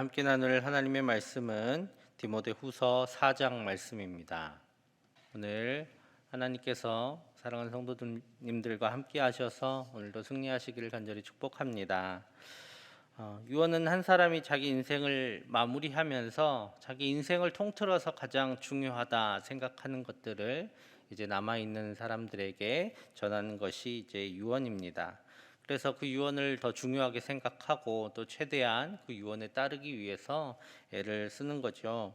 함께 나눌 하나님의 말씀은 디모데후서 4장 말씀입니다. 오늘 하나님께서 사랑하는 성도님들과 함께 하셔서 오늘도 승리하시기를 간절히 축복합니다. 유언은 한 사람이 자기 인생을 마무리하면서 자기 인생을 통틀어서 가장 중요하다 생각하는 것들을 이제 남아있는 사람들에게 전하는 것이 이제 유언입니다. 그래서 그 유언을 더 중요하게 생각하고 또 최대한 그 유언에 따르기 위해서 애를 쓰는 거죠.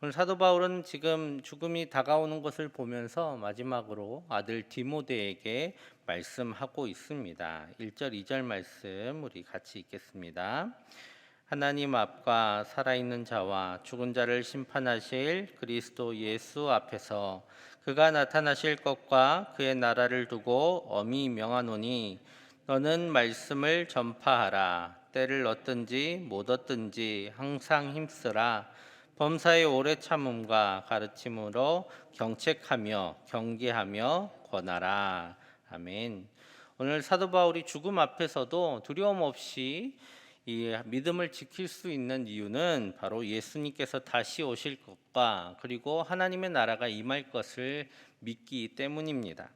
오늘 사도 바울은 지금 죽음이 다가오는 것을 보면서 마지막으로 아들 디모데에게 말씀하고 있습니다. 1절, 2절 말씀 우리 같이 읽겠습니다. 하나님 앞과 살아있는 자와 죽은 자를 심판하실 그리스도 예수 앞에서 그가 나타나실 것과 그의 나라를 두고 엄히 명하노니 너는 말씀을 전파하라. 때를 얻든지 못 얻든지 항상 힘쓰라. 범사의 오래 참음과 가르침으로 경책하며 경계하며 권하라. 아멘. 오늘 사도 바울이 죽음 앞에서도 두려움 없이 이 믿음을 지킬 수 있는 이유는 바로 예수님께서 다시 오실 것과 그리고 하나님의 나라가 임할 것을 믿기 때문입니다.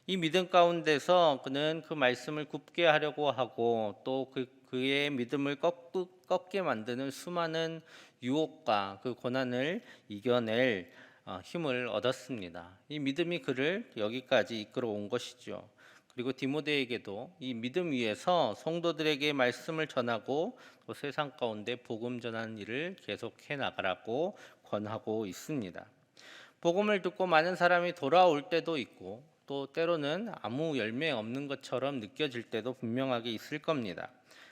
이 믿음 가운데서 그는 그 말씀을 굳게 하려고 하고 또 그의 믿음을 꺾게 만드는 수많은 유혹과 그 고난을 이겨낼 힘을 얻었습니다. 이 믿음이 그를 여기까지 이끌어 온 것이죠. 그리고 디모데에게도 이 믿음 위에서 성도들에게 말씀을 전하고 또 세상 가운데 복음 전하는 일을 계속해 나가라고 권하고 있습니다. 복음을 듣고 많은 사람이 돌아올 때도 있고 또 때로는 아무 열매 없는 것처럼 느껴질 때도 분명하게 있을 겁니다.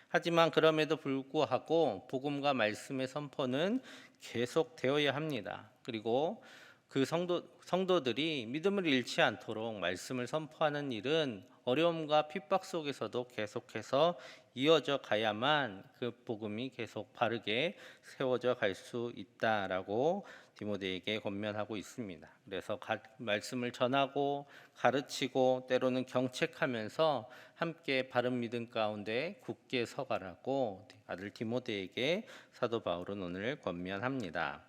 하지만 그럼에도 불구하고 복음과 말씀의 선포는 계속 되어야 합니다. 그리고 그 성도들이 믿음을 잃지 않도록 말씀을 선포하는 일은 어려움과 핍박 속에서도 계속해서 이어져 가야만 그 복음이 계속 바르게 세워져 갈 수 있다라고 디모데에게 권면하고 있습니다. 그래서 말씀을 전하고 가르치고 때로는 경책하면서 함께 바른 믿음 가운데 굳게 서가라고 아들 디모데에게 사도 바울은 오늘 권면합니다.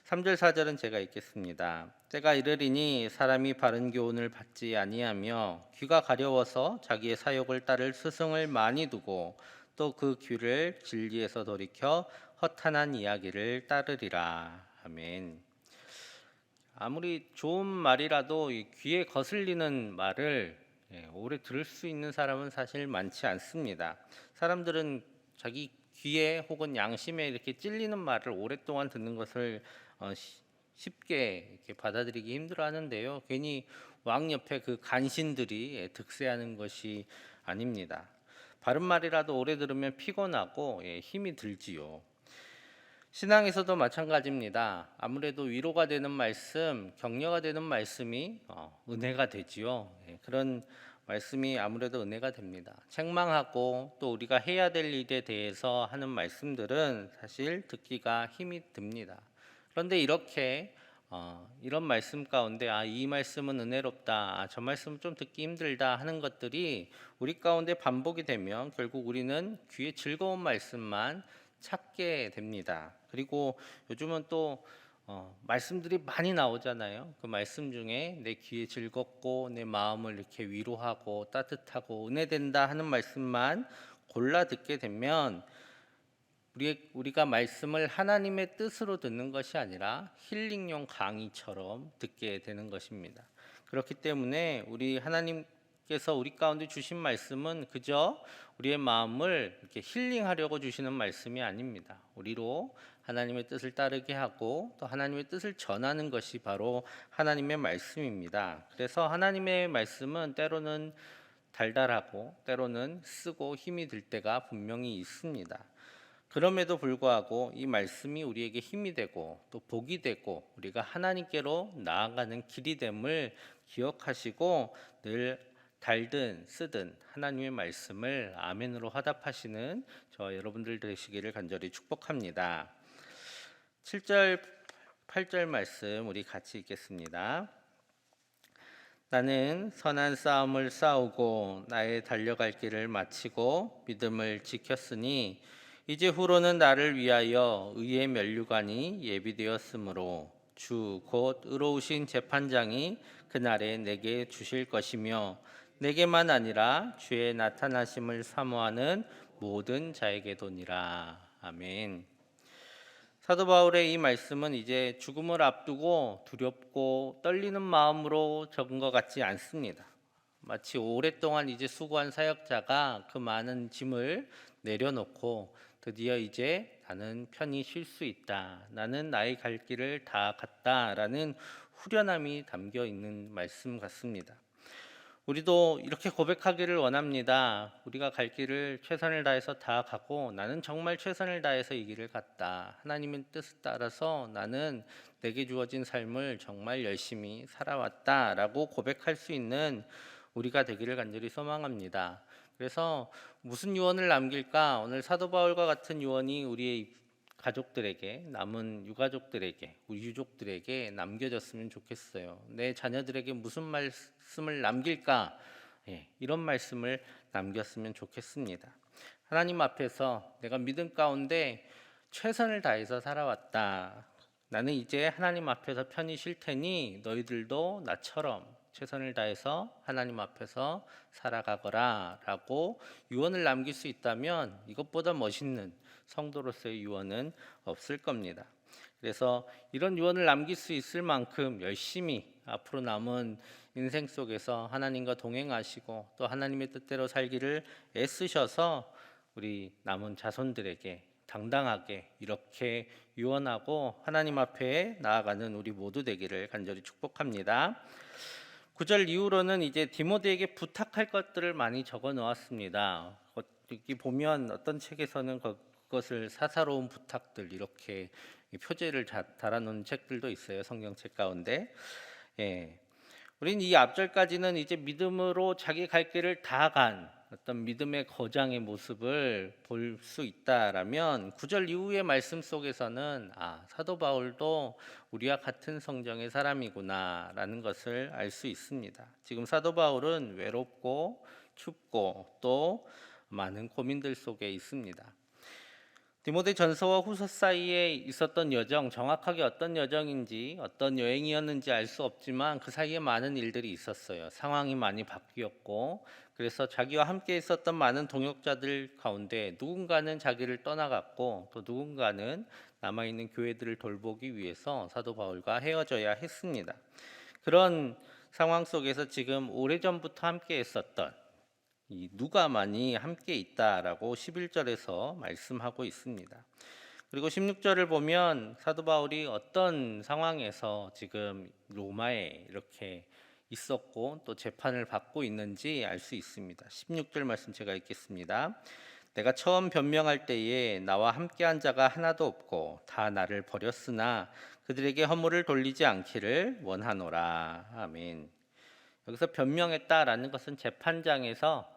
3절 4절은 제가 읽겠습니다. 때가 이르리니 사람이 바른 교훈을 받지 아니하며 귀가 가려워서 자기의 사욕을 따를 스승을 많이 두고 또 그 귀를 진리에서 돌이켜 허탄한 이야기를 따르리라. 아멘. 아무리 좋은 말이라도 이 귀에 거슬리는 말을 오래 들을 수 있는 사람은 사실 많지 않습니다. 사람들은 자기 귀에 혹은 양심에 이렇게 찔리는 말을 오랫동안 듣는 것을 쉽게 이렇게 받아들이기 힘들어하는데요. 괜히 왕 옆에 그 간신들이 득세하는 것이 아닙니다. 바른 말이라도 오래 들으면 피곤하고 힘이 들지요. 신앙에서도 마찬가지입니다. 아무래도 위로가 되는 말씀, 격려가 되는 말씀이 은혜가 되지요. 그런 말씀이 아무래도 은혜가 됩니다. 책망하고 또 우리가 해야 될 일에 대해서 하는 말씀들은 사실 듣기가 힘이 듭니다. 그런데 이렇게 이런 말씀 가운데 이 말씀은 은혜롭다, 저 말씀은 좀 듣기 힘들다 하는 것들이 우리 가운데 반복이 되면 결국 우리는 귀에 즐거운 말씀만 찾게 됩니다. 그리고 요즘은 또 말씀들이 많이 나오잖아요. 그 말씀 중에 내 귀에 즐겁고 내 마음을 이렇게 위로하고 따뜻하고 은혜된다 하는 말씀만 골라 듣게 되면 우리가 말씀을 하나님의 뜻으로 듣는 것이 아니라 힐링용 강의처럼 듣게 되는 것입니다. 그렇기 때문에 우리 하나님께서 우리 가운데 주신 말씀은 그저 우리의 마음을 이렇게 힐링하려고 주시는 말씀이 아닙니다. 우리로 하나님의 뜻을 따르게 하고 또 하나님의 뜻을 전하는 것이 바로 하나님의 말씀입니다. 그래서 하나님의 말씀은 때로는 달달하고 때로는 쓰고 힘이 들 때가 분명히 있습니다. 그럼에도 불구하고 이 말씀이 우리에게 힘이 되고 또 복이 되고 우리가 하나님께로 나아가는 길이 됨을 기억하시고 늘 달든 쓰든 하나님의 말씀을 아멘으로 화답하시는 저 여러분들 되시기를 간절히 축복합니다. 7절 8절 말씀 우리 같이 읽겠습니다. 나는 선한 싸움을 싸우고 나의 달려갈 길을 마치고 믿음을 지켰으니 이제 후로는 나를 위하여 의의 면류관이 예비되었으므로 주 곧 의로우신 재판장이 그날에 내게 주실 것이며 내게만 아니라 주의 나타나심을 사모하는 모든 자에게도니라. 아멘. 사도 바울의 이 말씀은 이제 죽음을 앞두고 두렵고 떨리는 마음으로 적은 것 같지 않습니다. 마치 오랫동안 이제 수고한 사역자가 그 많은 짐을 내려놓고 드디어 이제 나는 편히 쉴 수 있다. 나는 나의 갈 길을 다 갔다라는 후련함이 담겨 있는 말씀 같습니다. 우리도 이렇게 고백하기를 원합니다. 우리가 갈 길을 최선을 다해서 다 가고 나는 정말 최선을 다해서 이 길을 갔다. 하나님의 뜻을 따라서 나는 내게 주어진 삶을 정말 열심히 살아왔다라고 고백할 수 있는 우리가 되기를 간절히 소망합니다. 그래서 무슨 유언을 남길까? 오늘 사도 바울과 같은 유언이 우리의 가족들에게, 남은 유가족들에게, 우리 유족들에게 남겨졌으면 좋겠어요. 내 자녀들에게 무슨 말씀을 남길까? 이런 말씀을 남겼으면 좋겠습니다. 하나님 앞에서 내가 믿음 가운데 최선을 다해서 살아왔다. 나는 이제 하나님 앞에서 편히 쉴 테니 너희들도 나처럼 최선을 다해서 하나님 앞에서 살아가거라 라고 유언을 남길 수 있다면 이것보다 멋있는 성도로서의 유언은 없을 겁니다. 그래서 이런 유언을 남길 수 있을 만큼 열심히 앞으로 남은 인생 속에서 하나님과 동행하시고 또 하나님의 뜻대로 살기를 애쓰셔서 우리 남은 자손들에게 당당하게 이렇게 유언하고 하나님 앞에 나아가는 우리 모두 되기를 간절히 축복합니다. 9절 이후로는 이제 디모데에게 부탁할 것들을 많이 적어 놓았습니다. 여기 보면 어떤 책에서는 그것을 사사로운 부탁들 이렇게 표제를 달아놓은 책들도 있어요. 성경책 가운데. 우린 이 앞절까지는 이제 믿음으로 자기 갈 길을 다 간 어떤 믿음의 거장의 모습을 볼 수 있다라면 9절 이후의 말씀 속에서는 사도 바울도 우리와 같은 성정의 사람이구나라는 것을 알 수 있습니다. 지금 사도 바울은 외롭고 춥고 또 많은 고민들 속에 있습니다. 디모데 전서와 후서 사이에 있었던 여정, 정확하게 어떤 여정인지 어떤 여행이었는지 알 수 없지만 그 사이에 많은 일들이 있었어요. 상황이 많이 바뀌었고 그래서 자기와 함께 있었던 많은 동역자들 가운데 누군가는 자기를 떠나갔고 또 누군가는 남아있는 교회들을 돌보기 위해서 사도 바울과 헤어져야 했습니다. 그런 상황 속에서 지금 오래전부터 함께 했었던 이 누가만이 함께 있다라고 11절에서 말씀하고 있습니다. 그리고 16절을 보면 사도 바울이 어떤 상황에서 지금 로마에 이렇게 있었고 또 재판을 받고 있는지 알 수 있습니다. 16절 말씀 제가 읽겠습니다. 내가 처음 변명할 때에 나와 함께한 자가 하나도 없고 다 나를 버렸으나 그들에게 허물을 돌리지 않기를 원하노라. 아멘. 여기서 변명했다라는 것은 재판장에서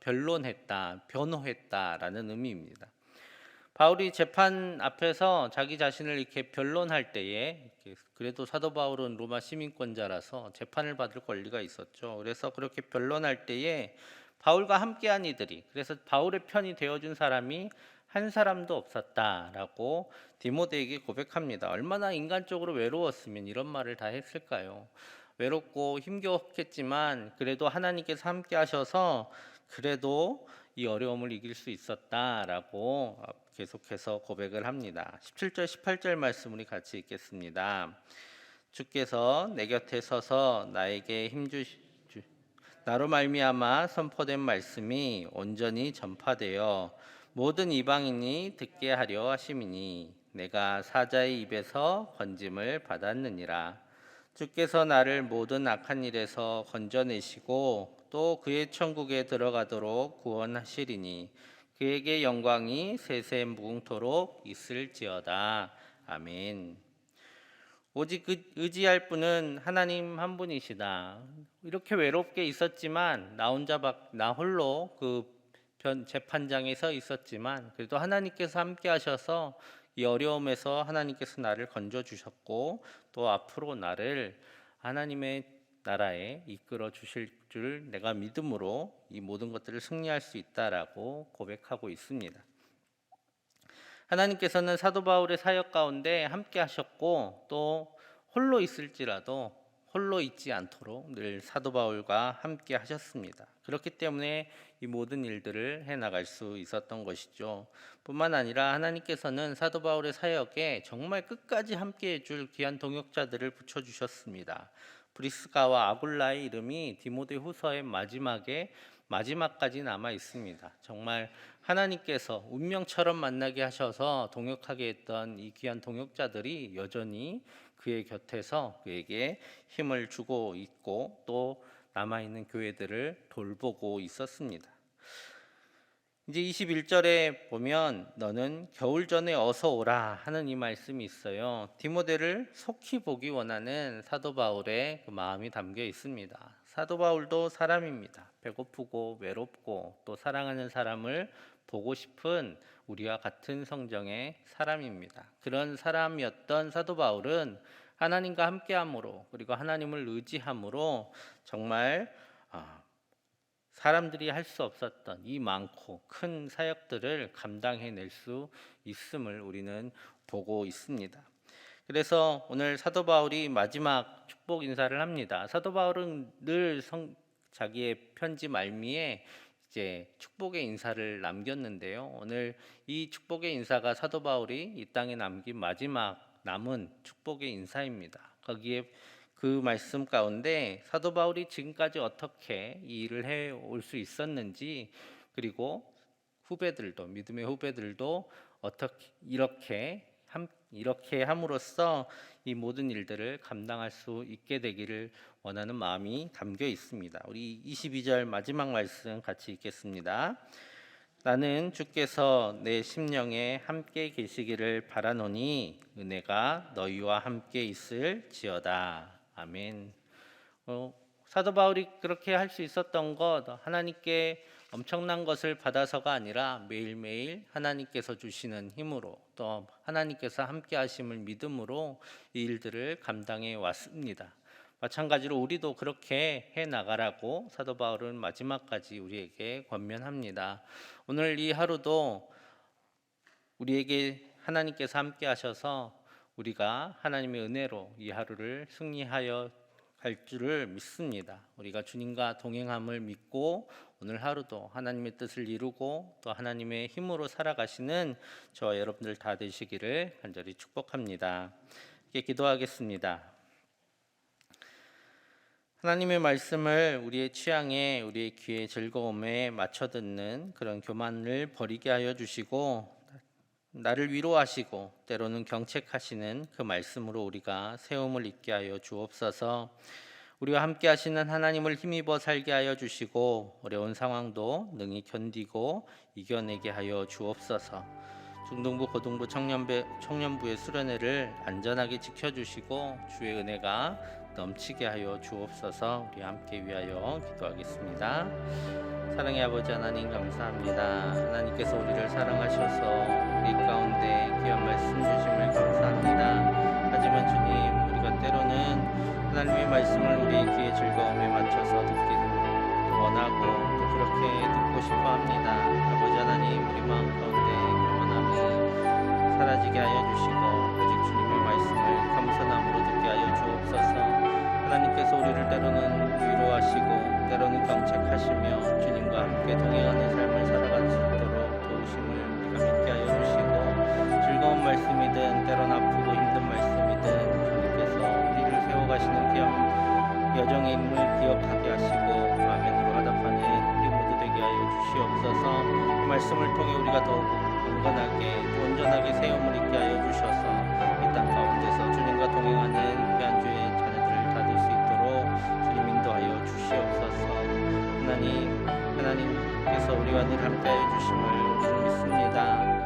변론했다, 변호했다라는 의미입니다. 바울이 재판 앞에서 자기 자신을 이렇게 변론할 때에 그래도 사도 바울은 로마 시민권자라서 재판을 받을 권리가 있었죠. 그래서 그렇게 변론할 때에 바울과 함께한 이들이 그래서 바울의 편이 되어준 사람이 한 사람도 없었다라고 디모데에게 고백합니다. 얼마나 인간적으로 외로웠으면 이런 말을 다 했을까요? 외롭고 힘겹겠지만 그래도 하나님께서 함께 하셔서 그래도 이 어려움을 이길 수 있었다라고 계속해서 고백을 합니다. 17절 18절 말씀 우리 같이 읽겠습니다. 주께서 내 곁에 서서 나에게 나로 말미암아 선포된 말씀이 온전히 전파되어 모든 이방인이 듣게 하려 하심이니 내가 사자의 입에서 건짐을 받았느니라. 주께서 나를 모든 악한 일에서 건져내시고 또 그의 천국에 들어가도록 구원하시리니 그에게 영광이 세세 무궁토록 있을지어다. 아멘. 오직 의지할 분은 하나님 한 분이시다. 이렇게 외롭게 있었지만 나 홀로 그 재판장에 서 있었지만 그래도 하나님께서 함께 하셔서 이 어려움에서 하나님께서 나를 건져 주셨고 또 앞으로 나를 하나님의 나라에 이끌어 주실 줄 내가 믿음으로 이 모든 것들을 승리할 수 있다라고 고백하고 있습니다. 하나님께서는 사도 바울의 사역 가운데 함께 하셨고 또 홀로 있을지라도 홀로 있지 않도록 늘 사도 바울과 함께 하셨습니다. 그렇기 때문에 이 모든 일들을 해나갈 수 있었던 것이죠. 뿐만 아니라 하나님께서는 사도 바울의 사역에 정말 끝까지 함께 해줄 귀한 동역자들을 붙여주셨습니다. 브리스가와 아굴라의 이름이 디모데후서의 마지막까지 남아 있습니다. 정말 하나님께서 운명처럼 만나게 하셔서 동역하게 했던 이 귀한 동역자들이 여전히 그의 곁에서 그에게 힘을 주고 있고 또 남아있는 교회들을 돌보고 있었습니다. 이제 21절에 보면 너는 겨울 전에 어서 오라 하는 이 말씀이 있어요. 디모데를 속히 보기 원하는 사도 바울의 그 마음이 담겨 있습니다. 사도 바울도 사람입니다. 배고프고 외롭고 또 사랑하는 사람을 보고 싶은 우리와 같은 성정의 사람입니다. 그런 사람이었던 사도 바울은 하나님과 함께함으로 그리고 하나님을 의지함으로 정말 사람들이 할 수 없었던 이 많고 큰 사역들을 감당해낼 수 있음을 우리는 보고 있습니다. 그래서 오늘 사도 바울이 마지막 축복 인사를 합니다. 사도 바울은 늘 자기의 편지 말미에 이제 축복의 인사를 남겼는데요. 오늘 이 축복의 인사가 사도 바울이 이 땅에 남긴 마지막 남은 축복의 인사입니다. 거기에 그 말씀 가운데 사도 바울이 지금까지 어떻게 이 일을 해올 수 있었는지, 그리고 후배들도, 믿음의 후배들도 어떻게 이렇게 함으로써 이 모든 일들을 감당할 수 있게 되기를 원하는 마음이 담겨 있습니다. 우리 22절 마지막 말씀 같이 읽겠습니다. 나는 주께서 내 심령에 함께 계시기를 바라노니 은혜가 너희와 함께 있을지어다. 아멘. 사도 바울이 그렇게 할 수 있었던 것, 하나님께 엄청난 것을 받아서가 아니라 매일매일 하나님께서 주시는 힘으로 또 하나님께서 함께 하심을 믿음으로 이 일들을 감당해 왔습니다. 마찬가지로 우리도 그렇게 해 나가라고 사도 바울은 마지막까지 우리에게 권면합니다. 오늘 이 하루도 우리에게 하나님께서 함께 하셔서 우리가 하나님의 은혜로 이 하루를 승리하여 갈 줄을 믿습니다. 우리가 주님과 동행함을 믿고 오늘 하루도 하나님의 뜻을 이루고 또 하나님의 힘으로 살아가시는 저와 여러분들 다 되시기를 간절히 축복합니다. 이렇게 기도하겠습니다. 하나님의 말씀을 우리의 취향에, 우리의 귀의 즐거움에 맞춰 듣는 그런 교만을 버리게 하여 주시고, 나를 위로하시고 때로는 경책하시는 그 말씀으로 우리가 세움을 잊게 하여 주옵소서. 우리와 함께 하시는 하나님을 힘입어 살게 하여 주시고 어려운 상황도 능히 견디고 이겨내게 하여 주옵소서. 중등부, 고등부, 청년부의 수련회를 안전하게 지켜주시고 주의 은혜가 넘치게 하여 주옵소서. 우리 함께 위하여 기도하겠습니다. 사랑의 아버지 하나님 감사합니다. 하나님께서 우리를 사랑하셔서 우리 가운데 귀한 말씀 주심을 감사합니다. 하지만 주님, 우리가 때로는 하나님의 말씀을 우리의 귀의 즐거움에 맞춰서 듣기 원하고 또 그렇게 듣고 싶어 합니다. 아버지 하나님, 우리 마음 가운데 교만함이 사라지게 하여 주시고 오직 주님의 말씀을 겸손함으로 듣게 하여 주옵소서. 하나님께서 우리를 때로는 위로하시고 때로는 경책하시며 주님과 함께 동행하는 삶을 살아갈 수 있도록 도우심을 우리가 믿게 하여 주시고, 즐거운 말씀이든 때로는 아프고 힘든 말씀이든 주님께서 우리를 세워가시는 귀한 여정의 임을 기억하게 하시고 아멘으로 화답하는 우리 모두 되게 하여 주시옵소서. 그 말씀을 통해 우리가 더욱 강건하게 또 온전하게 세움을 잊게 하여 주셔서 이 땅 가운데서 주님과 동행하는 귀한 주의 주시옵소서. 하나님께서 우리와 늘 함께하여 주심을 우리는 믿습니다.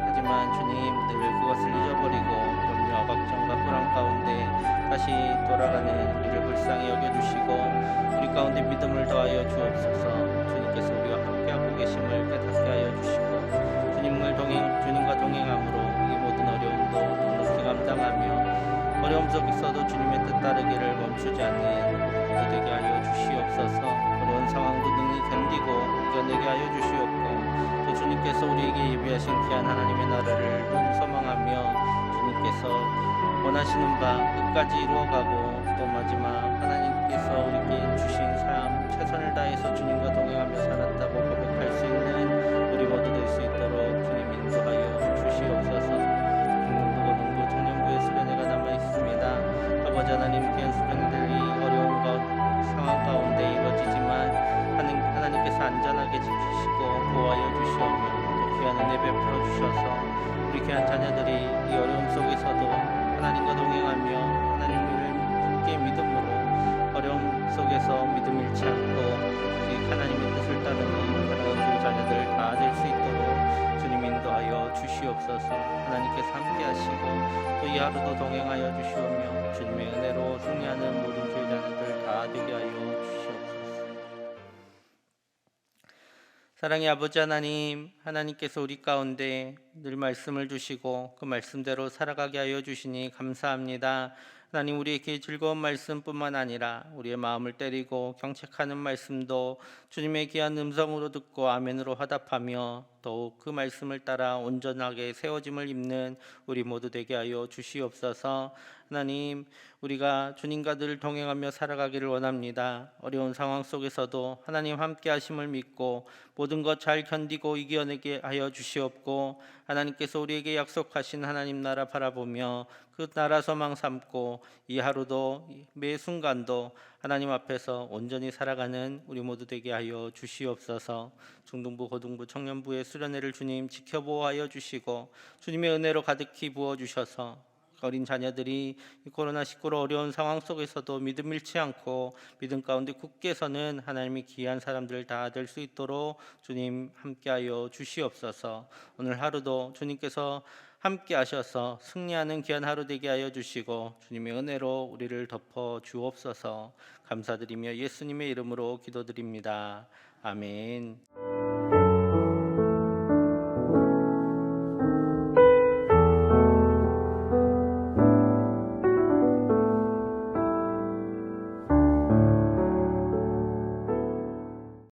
하지만 주님, 늘 그것을 잊어버리고 염려와 걱정과 불안 가운데 다시 돌아가는 우리를 불쌍히 여겨주시고 우리 가운데 믿음을 더하여 주옵소서. 주님께서 우리와 함께하고 계심을 깨닫게 하여 주시고 주님과 동행함으로 이 모든 어려움도 넉넉히 감당하며 어려움 속에서도 주님의 뜻 따르기를 멈추지 않는 모두 되게 하여 주시옵소서. 어려운 상황도 능히 견디고 이겨내게 하여 주시옵고 또 주님께서 주님께서 우리에게 예비하신 귀한 하나님의 나라를 늘 소망하며 주님께서 원하시는 바 끝까지 이루어가고 또 마지막 하나님께서 우리에게 주신 삶 최선을 다해서 주님과 동행하며 살았다고 고백할 수 있는 우리 모두 될 수 있도록 주님 인도하여 주시옵소서. 중등부, 청년부의 수련회가 남아 있습니다. 아버지 하나님, 귀한 수련회들이 어려운 상황 가운데 이루어지지만 하나님께서 안전하게 지키시고 보호하여 주시오며 또 귀한 은혜 베풀어 주셔서 우리 귀한 자녀들이 이 어려움 속에서도 하나님과 동행하며 하나님을 굳게 믿음으로 어려움 속에서 믿음 잃지 않고 하나님의 뜻을 따르는 사랑하는 주 자녀들 다 될 수 있도록 주님 인도하여 주시옵소서. 하나님께서 함께 하시고 또 이 하루도 동행하여 주시오며 주님의 은혜로 승리하는 모든 주의 자녀들 다 되게 하여 주시옵소서. 사랑의 아버지 하나님, 하나님께서 우리 가운데 늘 말씀을 주시고 그 말씀대로 살아가게 하여 주시니 감사합니다. 하나님, 우리에게 즐거운 말씀뿐만 아니라 우리의 마음을 때리고 경책하는 말씀도 주님의 귀한 음성으로 듣고 아멘으로 화답하며 더욱 그 말씀을 따라 온전하게 세워짐을 입는 우리 모두 되게 하여 주시옵소서. 하나님, 우리가 주님과 늘 동행하며 살아가기를 원합니다. 어려운 상황 속에서도 하나님 함께 하심을 믿고 모든 것 잘 견디고 이겨내게 하여 주시옵고 하나님께서 우리에게 약속하신 하나님 나라 바라보며 그 나라 소망 삼고 이 하루도 매 순간도 하나님 앞에서 온전히 살아가는 우리 모두 되게 하여 주시옵소서. 중등부, 고등부, 청년부의 수련회를 주님 지켜보호하여 주시고 주님의 은혜로 가득히 부어주셔서 어린 자녀들이 코로나19로 어려운 상황 속에서도 믿음 잃지 않고 믿음 가운데 굳게 서는 하나님의 귀한 사람들 다 될 수 있도록 주님 함께하여 주시옵소서. 오늘 하루도 주님께서 함께 하셔서 승리하는 귀한 하루 되게 하여 주시고 주님의 은혜로 우리를 덮어 주옵소서. 감사드리며 예수님의 이름으로 기도드립니다. 아멘.